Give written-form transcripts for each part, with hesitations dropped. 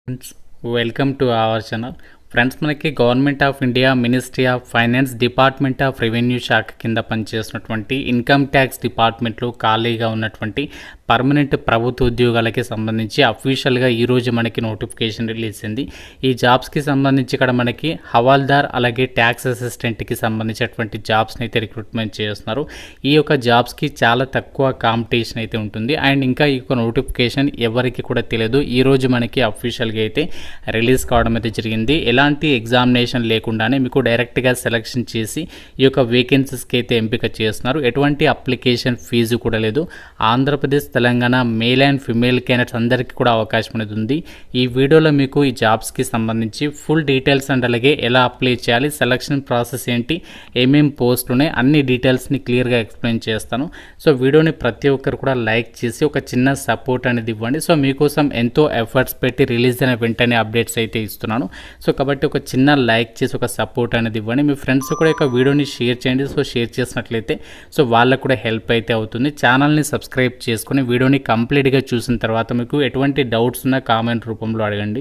Friends, welcome to our channel. Friends, మనకి government of India ministry of finance department of revenue శాఖ కింద పనిచేస్తున్నటువంటి income tax డిపార్ట్మెంట్లో ఖాళీగా ఉన్నటువంటి పర్మనెంట్ ప్రభుత్వ ఉద్యోగాలకి సంబంధించి అఫీషియల్గా ఈరోజు మనకి నోటిఫికేషన్ రిలీజ్ అయింది. ఈ జాబ్స్కి సంబంధించి ఇక్కడ మనకి హవాల్దార్ అలాగే ట్యాక్స్ అసిస్టెంట్కి సంబంధించినటువంటి జాబ్స్ని అయితే రిక్రూట్మెంట్ చేస్తున్నారు. ఈ యొక్క జాబ్స్కి చాలా తక్కువ కాంపిటీషన్ అయితే ఉంటుంది. అండ్ ఇంకా ఈ యొక్క నోటిఫికేషన్ ఎవరికి కూడా తెలియదు. ఈరోజు మనకి అఫీషియల్గా అయితే రిలీజ్ కావడం అయితే జరిగింది. ఎలాంటి ఎగ్జామినేషన్ లేకుండానే మీకు డైరెక్ట్గా సెలెక్షన్ చేసి ఈ యొక్క వేకెన్సీస్కి అయితే ఎంపిక చేస్తున్నారు. ఎటువంటి అప్లికేషన్ ఫీజు కూడా లేదు. Andhra Pradesh, Telangana male and female candidates అందరికీ కూడా అవకాశం అనేది ఉంది. ఈ వీడియోలో మీకు ఈ జాబ్స్కి సంబంధించి ఫుల్ డీటెయిల్స్ అండ్ అలాగే ఎలా అప్లై చేయాలి, సెలక్షన్ ప్రాసెస్ ఏంటి, ఏమేమి పోస్టులు ఉన్నాయి, అన్ని డీటెయిల్స్ని క్లియర్గా ఎక్స్ప్లెయిన్ చేస్తాను. సో వీడియోని ప్రతి ఒక్కరు కూడా లైక్ చేసి ఒక చిన్న సపోర్ట్ అనేది ఇవ్వండి. సో మీకోసం ఎంతో ఎఫర్ట్స్ పెట్టి రిలీజ్ అయిన వెంటనే అప్డేట్స్ అయితే ఇస్తున్నాను. సో కాబట్టి ఒక చిన్న లైక్ చేసి ఒక సపోర్ట్ అనేది ఇవ్వండి. మీ ఫ్రెండ్స్ కూడా ఒక వీడియోని షేర్ చేయండి. సో షేర్ చేసినట్లయితే సో వాళ్ళకు కూడా హెల్ప్ అయితే అవుతుంది. ఛానల్ని సబ్స్క్రైబ్ చేసుకుని వీడియోని కంప్లీట్గా చూసిన తర్వాత మీకు ఎటువంటి డౌట్స్ ఉన్నా కామెంట్ రూపంలో అడగండి.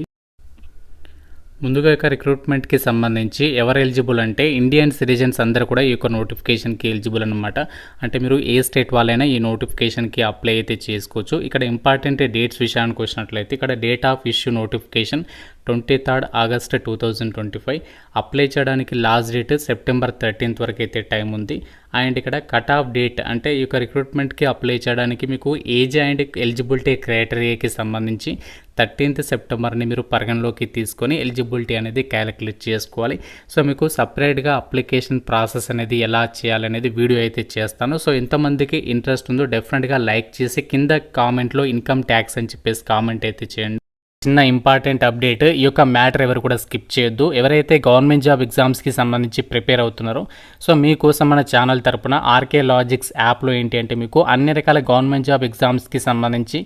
ముందుగా ఇక రిక్రూట్మెంట్కి సంబంధించి ఎవరు ఎలిజిబుల్ అంటే ఇండియన్ సిటిజన్స్ అందరూ కూడా ఈ యొక్క నోటిఫికేషన్కి ఎలిజిబుల్ అనమాట. అంటే మీరు ఏ స్టేట్ వాళ్ళైనా ఈ నోటిఫికేషన్కి అప్లై అయితే చేసుకోవచ్చు. ఇక్కడ ఇంపార్టెంట్ డేట్స్ విషయానికి వచ్చినట్లయితే ఇక్కడ date of issue notification 23rd August 2025. Apply చేయడానికి లాస్ట్ డేట్ September 13th వరకు అయితే టైం ఉంది. అండ్ ఇక్కడ కట్ ఆఫ్ డేట్ అంటే ఈ యొక్క రిక్రూట్మెంట్కి అప్లై చేయడానికి మీకు ఏజ్ అండ్ ఎలిజిబిలిటీ క్రైటీరియాకి సంబంధించి 13th Septemberని మీరు పరిగణలోకి తీసుకొని ఎలిజిబిలిటీ అనేది క్యాలిక్యులేట్ చేసుకోవాలి. సో మీకు సపరేట్గా అప్లికేషన్ ప్రాసెస్ అనేది ఎలా చేయాలనేది వీడియో అయితే చేస్తాను. సో ఎంతమందికి ఇంట్రెస్ట్ ఉందో డెఫినెట్గా లైక్ చేసి కింద కామెంట్లో ఇన్కమ్ ట్యాక్స్ అని చెప్పేసి కామెంట్ అయితే చేయండి. చిన్న ఇంపార్టెంట్ అప్డేట్, ఈ యొక్క మ్యాటర్ ఎవరు కూడా స్కిప్ చేయొద్దు. ఎవరైతే గవర్నమెంట్ జాబ్ ఎగ్జామ్స్కి సంబంధించి ప్రిపేర్ అవుతున్నారో సో మీకోసం మన ఛానల్ తరపున ఆర్కే లాజిక్స్ యాప్లో ఏంటి అంటే మీకు అన్ని రకాల గవర్నమెంట్ జాబ్ ఎగ్జామ్స్కి సంబంధించి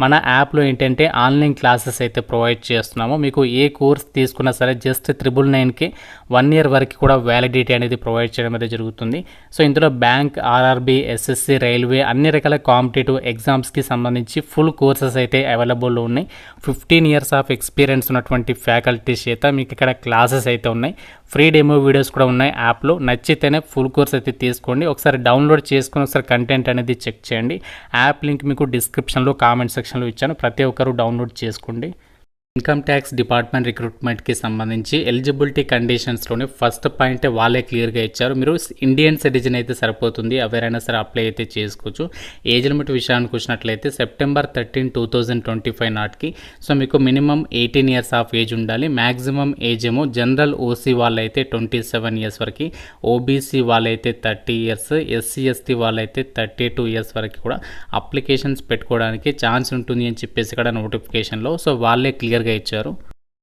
మన యాప్లో ఏంటంటే ఆన్లైన్ క్లాసెస్ అయితే ప్రొవైడ్ చేస్తున్నాము. మీకు ఏ కోర్స్ తీసుకున్నా సరే జస్ట్ 999కి 1 year వరకు కూడా వ్యాలిడిటీ అనేది ప్రొవైడ్ చేయడం అయితే జరుగుతుంది. సో ఇందులో బ్యాంక్, ఆర్ఆర్బీ, ఎస్ఎస్సి, రైల్వే అన్ని రకాల కాంపిటేటివ్ ఎగ్జామ్స్కి సంబంధించి ఫుల్ కోర్సెస్ అయితే అవైలబుల్లో ఉన్నాయి. 15 years ఆఫ్ ఎక్స్పీరియన్స్ ఉన్నటువంటి ఫ్యాకల్టీస్ చేత మీకు ఇక్కడ క్లాసెస్ అయితే ఉన్నాయి. ఫ్రీ డెమో వీడియోస్ కూడా ఉన్నాయి యాప్లో. నచ్చితేనే ఫుల్ కోర్స్ అయితే తీసుకోండి. ఒకసారి డౌన్లోడ్ చేసుకొని ఒకసారి కంటెంట్ అనేది చెక్ చేయండి. యాప్ లింక్ మీకు డిస్క్రిప్షన్లో కామెంట్ సెక్షన్లో ఇచ్చాను. ప్రతి ఒక్కరు డౌన్లోడ్ చేసుకోండి. ఇన్కమ్ ట్యాక్స్ డిపార్ట్మెంట్ రిక్రూట్మెంట్కి సంబంధించి ఎలిజిబిలిటీ కండిషన్స్లోనే ఫస్ట్ పాయింట్ వాళ్ళే క్లియర్గా ఇచ్చారు. మీరు ఇండియన్ సిటిజన్ అయితే సరిపోతుంది, ఎవరైనా సరే అప్లై అయితే చేసుకోవచ్చు. ఏజ్ లిమిట్ విషయానికి వచ్చినట్లయితే September 13, 2025 నాటికి సో మీకు మినిమం 18 years ఆఫ్ ఏజ్ ఉండాలి. మ్యాక్సిమం ఏజ్ ఏమో జనరల్ ఓసీ వాళ్ళైతే 27 years వరకు, ఓబీసీ వాళ్ళైతే 30 years, ఎస్సీ ఎస్టీ వాళ్ళైతే 32 years వరకు కూడా అప్లికేషన్స్ పెట్టుకోవడానికి ఛాన్స్ ఉంటుంది అని చెప్పేసి ఇక్కడ నోటిఫికేషన్లో సో వాళ్ళే క్లియర్గా ఇచ్చారు.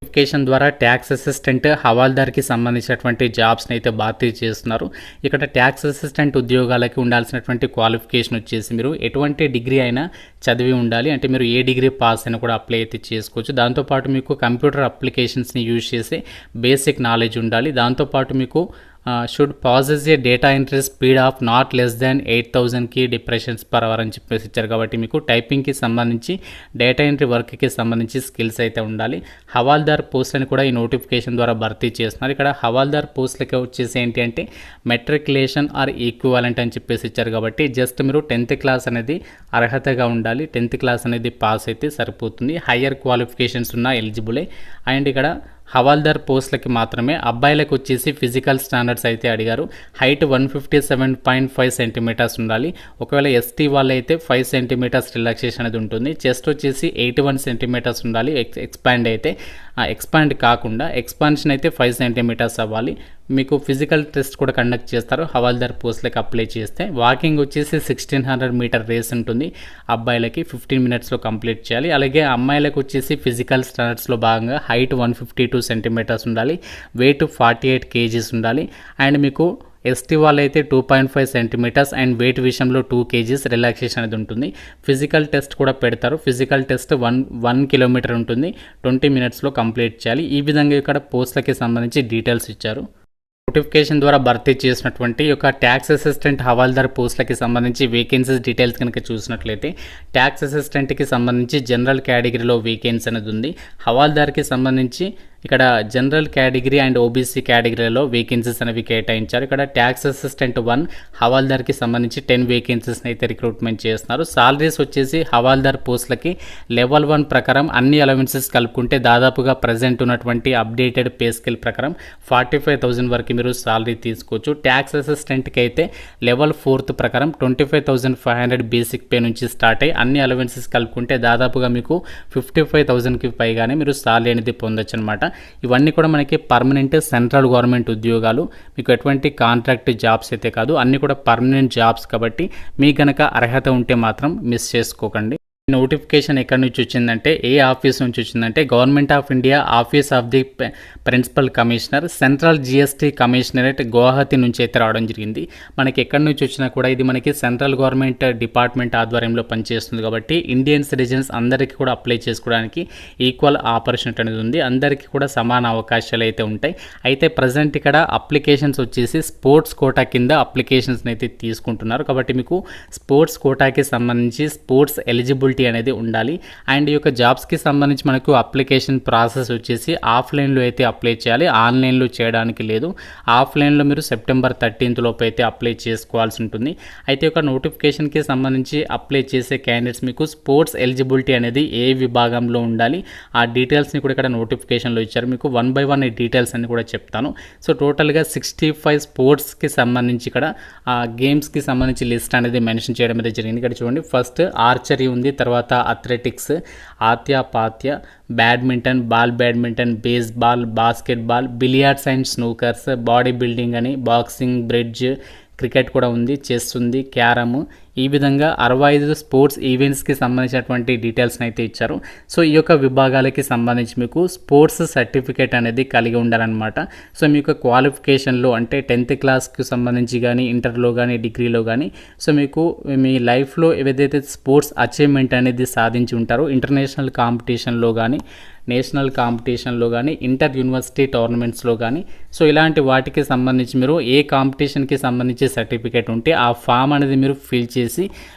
నోటిఫికేషన్ ద్వారా ట్యాక్స్ అసిస్టెంట్, హవాల్దార్కి సంబంధించినటువంటి జాబ్స్ని అయితే భర్తీ చేస్తున్నారు. ఇక్కడ ట్యాక్స్ అసిస్టెంట్ ఉద్యోగాలకి ఉండాల్సినటువంటి క్వాలిఫికేషన్ వచ్చేసి మీరు ఎటువంటి డిగ్రీ అయినా చదివి ఉండాలి. అంటే మీరు ఏ డిగ్రీ పాస్ అయినా కూడా అప్లై అయితే చేసుకోవచ్చు. దాంతోపాటు మీకు కంప్యూటర్ అప్లికేషన్స్ని యూజ్ చేసే బేసిక్ నాలెడ్జ్ ఉండాలి. దాంతోపాటు మీకు should possess a data entry speed of not less than 8000 depressions per hour అని చెప్పేసి ఇచ్చారు. కాబట్టి మీకు టైపింగ్కి సంబంధించి డేటా ఎంట్రీ వర్క్కి సంబంధించి స్కిల్స్ అయితే ఉండాలి. హవాల్దార్ పోస్టులను కూడా ఈ నోటిఫికేషన్ ద్వారా భర్తీ చేస్తున్నారు. ఇక్కడ హవాల్దార్ పోస్టులకి వచ్చేసి ఏంటి అంటే మెట్రికులేషన్ ఆర్ ఈక్వివాలెంట్ అని చెప్పేసి ఇచ్చారు. కాబట్టి జస్ట్ మీరు 10th క్లాస్ అనేది అర్హతగా ఉండాలి. 10th క్లాస్ అనేది పాస్ అయితే సరిపోతుంది. హయ్యర్ క్వాలిఫికేషన్స్ ఉన్న ఎలిజిబులే. అండ్ ఇక్కడ హవాల్దార్ పోస్టులకి మాత్రమే అబ్బాయిలకు వచ్చేసి ఫిజికల్ స్టాండర్డ్స్ అయితే అడిగారు. హైట్ 157.5 centimeters ఉండాలి. ఒకవేళ ఎస్టీ వాళ్ళైతే 5 centimeters రిలాక్సేషన్ అనేది ఉంటుంది. చెస్ట్ వచ్చేసి 81 centimeters ఉండాలి. ఎక్స్పాండ్ అయితే ఎక్స్పాండ్ కాకుండా ఎక్స్పాన్షన్ అయితే 5 centimeters అవ్వాలి. మీకు ఫిజికల్ టెస్ట్ కూడా కండక్ట్ చేస్తారు హవాల్దార్ పోస్టులకి అప్లై చేస్తే. వాకింగ్ వచ్చేసి 1600 meter రేస్ ఉంటుంది. అబ్బాయిలకి 15 minutesలో కంప్లీట్ చేయాలి. అలాగే అమ్మాయిలకు వచ్చేసి ఫిజికల్ స్టాండర్డ్స్లో భాగంగా హైట్ 152 centimeters ఉండాలి. వెయిట్ 48 kgs ఉండాలి. అండ్ మీకు ఎస్టీ వాళ్ళైతే 2.5 centimeters అండ్ వెయిట్ విషయంలో 2 kgs రిలాక్సేషన్ అనేది ఉంటుంది. ఫిజికల్ టెస్ట్ కూడా పెడతారు. ఫిజికల్ టెస్ట్ 1 kilometer ఉంటుంది. 20 minutesలో కంప్లీట్ చేయాలి. ఈ విధంగా ఇక్కడ పోస్టులకి సంబంధించి డీటెయిల్స్ ఇచ్చారు. నోటిఫికేషన్ ద్వారా భర్తీ చేసినటువంటి యొక్క ట్యాక్స్ అసిస్టెంట్ హవాల్దార్ పోస్టులకి సంబంధించి వేకెన్సీస్ డీటెయిల్స్ కనుక చూసినట్లయితే ట్యాక్స్ అసిస్టెంట్కి సంబంధించి జనరల్ కేటగిరీలో వేకెన్సీ అనేది ఉంది. హవాల్దార్కి సంబంధించి ఇక్కడ జనరల్ కేటగిరీ అండ్ ఓబీసీ కేటగిరీలో వేకెన్సీస్ అనేవి కేటాయించారు. ఇక్కడ ట్యాక్స్ అసిస్టెంట్ 1 హవాల్దార్కి సంబంధించి 10 వేకెన్సీస్ని అయితే రిక్రూట్మెంట్ చేస్తున్నారు. సాలరీస్ వచ్చేసి హవాల్దార్ పోస్టులకి లెవెల్ 1 ప్రకారం అన్ని అలవెన్సెస్ కలుపుకుంటే దాదాపుగా ప్రజెంట్ ఉన్నటువంటి అప్డేటెడ్ పే స్కేల్ ప్రకారం 45,000 వరకు మీరు సాలరీ తీసుకోవచ్చు. ట్యాక్స్ అసిస్టెంట్కి అయితే లెవెల్ 4 ప్రకారం 25,500 బేసిక్ పే నుంచి స్టార్ట్ అయ్యి అన్ని అలవెన్సెస్ కలుపుకుంటే దాదాపుగా మీకు 55,000కి పైగానే మీరు సాలరీ అనేది పొందొచ్చు అనమాట. ఇవన్నీ కూడా మనకి పర్మనెంట్ సెంట్రల్ గవర్నమెంట్ ఉద్యోగాలు, మీకు ఎటువంటి కాంట్రాక్ట్ జాబ్స్ అయితే కాదు, అన్నీ కూడా పర్మనెంట్ జాబ్స్ కాబట్టి మీకు గనక అర్హత ఉంటే మాత్రం మిస్ చేసుకోకండి. నోటిఫికేషన్ ఎక్కడి నుంచి వచ్చిందంటే, ఏ ఆఫీస్ నుంచి వచ్చిందంటే government of India office of the principal commissioner central GST commissionerate Guwahati నుంచి అయితే రావడం జరిగింది. మనకి ఎక్కడి నుంచి వచ్చినా కూడా ఇది మనకి సెంట్రల్ గవర్నమెంట్ డిపార్ట్మెంట్ ఆధ్వర్యంలో పనిచేస్తుంది కాబట్టి ఇండియన్ సిటిజన్స్ అందరికీ కూడా అప్లై చేసుకోవడానికి ఈక్వల్ ఆపర్చునిటీ అనేది ఉంది. అందరికీ కూడా సమాన అవకాశాలు అయితే ఉంటాయి. అయితే ప్రజెంట్ ఇక్కడ అప్లికేషన్స్ వచ్చేసి స్పోర్ట్స్ కోటా కింద అప్లికేషన్స్ని అయితే తీసుకుంటున్నారు కాబట్టి మీకు స్పోర్ట్స్ కోటాకి సంబంధించి స్పోర్ట్స్ ఎలిజిబిలిటీ అనేది ఉండాలి. అండ్ ఈ యొక్క జాబ్స్కి సంబంధించి మనకు అప్లికేషన్ ప్రాసెస్ వచ్చేసి ఆఫ్లైన్లో అయితే అప్లై చేయాలి, ఆన్లైన్లో చేయడానికి లేదు. ఆఫ్లైన్లో మీరు సెప్టెంబర్ 13th లోపు అయితే అప్లై చేసుకోవాల్సి ఉంటుంది. అయితే ఒక నోటిఫికేషన్కి సంబంధించి అప్లై చేసే క్యాండిడేట్స్ మీకు స్పోర్ట్స్ ఎలిజిబిలిటీ అనేది ఏ విభాగంలో ఉండాలి ఆ డీటెయిల్స్ని కూడా ఇక్కడ నోటిఫికేషన్లో ఇచ్చారు. మీకు 1 by 1 ఈ డీటెయిల్స్ అని కూడా చెప్తాను. సో టోటల్గా 65 స్పోర్ట్స్కి సంబంధించి ఇక్కడ గేమ్స్కి సంబంధించి లిస్ట్ అనేది మెన్షన్ చేయడం అనేది జరిగింది. ఇక్కడ చూడండి, ఫస్ట్ ఆర్చరీ ఉంది, తర్వాత athletics, Atyapatya, badminton, ball badminton, baseball, basketball, billiards and snookers, body building అని, బాక్సింగ్, బ్రిడ్జ్, క్రికెట్ కూడా ఉంది, చెస్ ఉంది, క్యారమ్, ఈ విధంగా 65 స్పోర్ట్స్ ఈవెంట్స్కి సంబంధించినటువంటి డీటెయిల్స్ని అయితే ఇచ్చారు. సో ఈ యొక్క విభాగాలకి సంబంధించి మీకు స్పోర్ట్స్ సర్టిఫికేట్ అనేది కలిగి ఉండాలన్నమాట. సో మీకు క్వాలిఫికేషన్లో అంటే 10th క్లాస్కి సంబంధించి కానీ, ఇంటర్లో కానీ, డిగ్రీలో కానీ, సో మీకు మీ లైఫ్లో ఏదైతే స్పోర్ట్స్ అచీవ్మెంట్ అనేది సాధించి ఉంటారో ఇంటర్నేషనల్ కాంపిటీషన్లో కానీ, నేషనల్ కాంపిటీషన్లో కానీ, ఇంటర్ యూనివర్సిటీ టోర్నమెంట్స్లో కానీ, సో ఇలాంటి వాటికి సంబంధించి మీరు ఏ కాంపిటీషన్కి సంబంధించి సర్టిఫికేట్ ఉంటే ఆ ఫామ్ అనేది మీరు ఫిల్ చేసి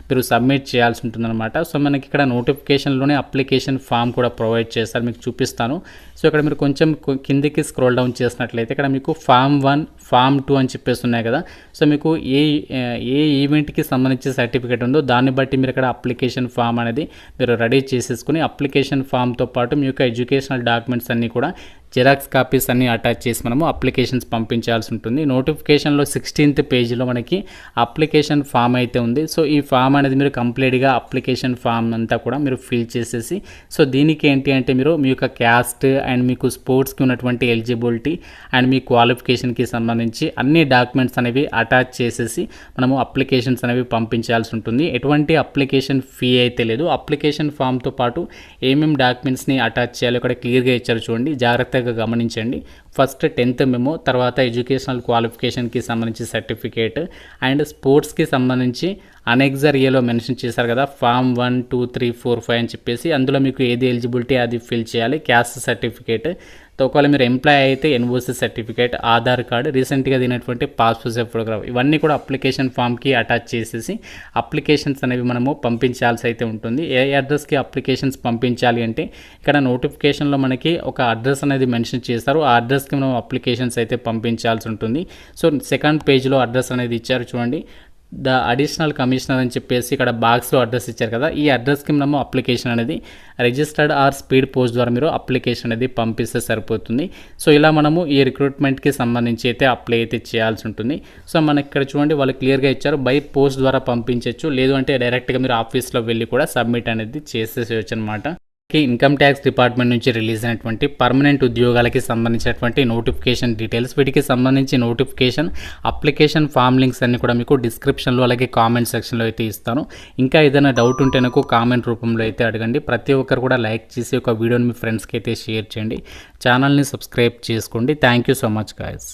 మీరు సబ్మిట్ చేయాల్సి ఉంటుందన్నమాట. సో మనకి ఇక్కడ నోటిఫికేషన్లోనే అప్లికేషన్ ఫామ్ కూడా ప్రొవైడ్ చేస్తారు, మీకు చూపిస్తాను. సో ఇక్కడ మీరు కొంచెం కిందికి స్క్రోల్ డౌన్ చేసినట్లయితే ఇక్కడ మీకు ఫామ్ 1, ఫామ్ 2 అని చెప్పేసి ఉన్నాయి కదా. సో మీకు ఏ ఈవెంట్కి సంబంధించి సర్టిఫికేట్ ఉందో దాన్ని బట్టి మీరు ఇక్కడ అప్లికేషన్ ఫామ్ అనేది మీరు రెడీ చేసేసుకుని అప్లికేషన్ ఫామ్తో పాటు మీ యొక్క ఎడ్యుకేషనల్ డాక్యుమెంట్స్ అన్నీ కూడా జిరాక్స్ కాపీస్ అన్నీ అటాచ్ చేసి మనము అప్లికేషన్స్ పంపించాల్సి ఉంటుంది. నోటిఫికేషన్లో 16th పేజ్లో మనకి అప్లికేషన్ ఫామ్ అయితే ఉంది. సో ఈ ఫామ్ అనేది మీరు కంప్లీట్గా అప్లికేషన్ ఫామ్ అంతా కూడా మీరు ఫిల్ చేసేసి, సో దీనికి ఏంటి అంటే మీరు మీ యొక్క క్యాస్ట్ అండ్ మీకు స్పోర్ట్స్కి ఉన్నటువంటి ఎలిజిబిలిటీ అండ్ మీ క్వాలిఫికేషన్కి సంబంధించి అన్ని డాక్యుమెంట్స్ అనేవి అటాచ్ చేసేసి మనము అప్లికేషన్స్ అనేవి పంపించాల్సి ఉంటుంది. ఎటువంటి అప్లికేషన్ ఫీ అయితే లేదు. అప్లికేషన్ ఫామ్తో పాటు ఏమేమి డాక్యుమెంట్స్ని అటాచ్ చేయాలో ఇక్కడ క్లియర్గా ఇచ్చారు, చూడండి, జాగ్రత్తగా గమనించండి. ఫస్ట్ 10th మెమో, తర్వాత ఎడ్యుకేషనల్ క్వాలిఫికేషన్కి సంబంధించి సర్టిఫికేట్ అండ్ స్పోర్ట్స్కి సంబంధించి అనెక్సర్ ఏలో మెన్షన్ చేశారు కదా, ఫామ్ 1, 2, 3, 4, 5 అని చెప్పేసి అందులో మీకు ఏది ఎలిజిబిలిటీ అది ఫిల్ చేయాలి. క్యాస్ట్ సర్టిఫికేట్, ఒకవేళ మీరు ఎంప్లాయ్ అయితే ఎన్ఓసి సర్టిఫికేట్, ఆధార్ కార్డ్, రీసెంట్గా దిగినటువంటి పాస్పోర్ట్ సైజ్ ఫోటోగ్రాఫ్, ఇవన్నీ కూడా అప్లికేషన్ ఫామ్కి అటాచ్ చేసేసి అప్లికేషన్స్ అనేవి మనము పంపించాల్సి అయితే ఉంటుంది. ఏ అడ్రస్కి అప్లికేషన్స్ పంపించాలి అంటే ఇక్కడ నోటిఫికేషన్లో మనకి ఒక అడ్రస్ అనేది మెన్షన్ చేస్తారు. ఆ అడ్రస్కి మనం అప్లికేషన్స్ అయితే పంపించాల్సి ఉంటుంది. సో సెకండ్ పేజ్లో అడ్రస్ అనేది ఇచ్చారు, చూడండి, ద అడిషనల్ కమిషనర్ అని చెప్పేసి ఇక్కడ బాక్స్లో అడ్రస్ ఇచ్చారు కదా, ఈ అడ్రస్కి మనము అప్లికేషన్ అనేది రిజిస్టర్డ్ ఆర్ స్పీడ్ పోస్ట్ ద్వారా మీరు అప్లికేషన్ అనేది పంపిస్తే సరిపోతుంది. సో ఇలా మనము ఈ రిక్రూట్మెంట్కి సంబంధించి అయితే అప్లై అయితే చేయాల్సి ఉంటుంది. సో మనకి ఇక్కడ చూడండి, వాళ్ళు క్లియర్గా ఇచ్చారు, బై పోస్ట్ ద్వారా పంపించవచ్చు, లేదు అంటే డైరెక్ట్గా మీరు ఆఫీస్లో వెళ్ళి కూడా సబ్మిట్ అనేది చేసేసేయచ్చు అనమాట. ఇన్కమ్ ట్యాక్స్ డిపార్ట్మెంట్ నుంచి రిలీజ్ అయినటువంటి పర్మనెంట్ ఉద్యోగాలకి సంబంధించినటువంటి నోటిఫికేషన్ డీటెయిల్స్, వీటికి సంబంధించి నోటిఫికేషన్ అప్లికేషన్ ఫామ్ లింక్స్ అన్ని కూడా మీకు డిస్క్రిప్షన్లో అలాగే కామెంట్ సెక్షన్లో అయితే ఇస్తాను. ఇంకా ఏదైనా డౌట్ ఉంటే నాకు కామెంట్ రూపంలో అయితే అడగండి. ప్రతి ఒక్కరు కూడా లైక్ చేసి ఒక వీడియోని మీ ఫ్రెండ్స్కి అయితే షేర్ చేయండి. ఛానల్ని సబ్స్క్రైబ్ చేసుకోండి. Thank you so much guys.